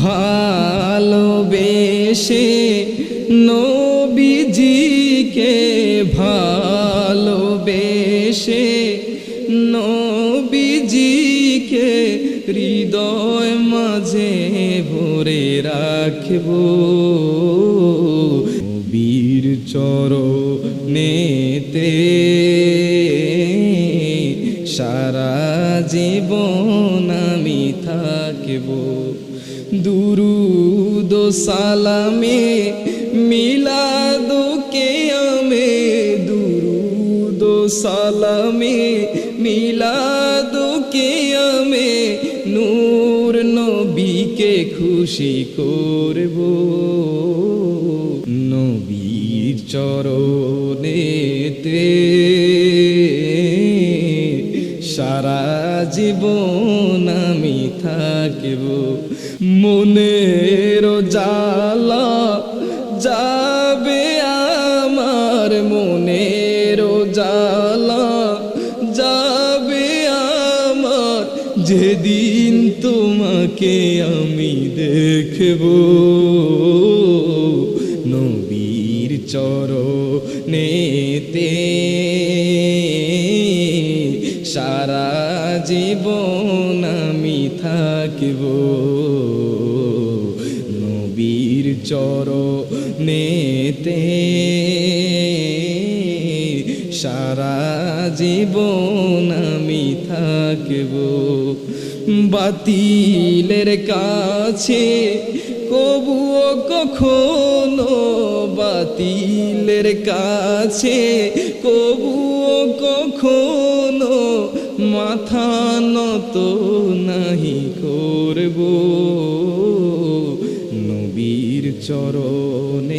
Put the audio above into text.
ভালোবেসে নবীজিকে ভালোবেসে নবীজিকে হৃদয় মাঝে ভরে রাখব নবীর চরণেতে সারা জীবন আমি থাকব দুরুদ সালামে মিলাদ কিয়ামে দুরুদ সালামে মিলাদ কিয়ামে নূর নবীকে খুশি করব নবীর চরণেতে সারা জীবন আমি থাকব মনের জালা যাবে আমার মনের জালা যাবে আমার যেদিন তোমাকে আমি দেখব নবীর চরণেতে সারা জীবন আমি থাকব নবীর চরণেতে সারা জীবন আমি থাকব বাতিলের কাছে কবুও কখনো বাতিলের কাছে কবুও কখনো মাথা নত নাহি করব নবীর চরণে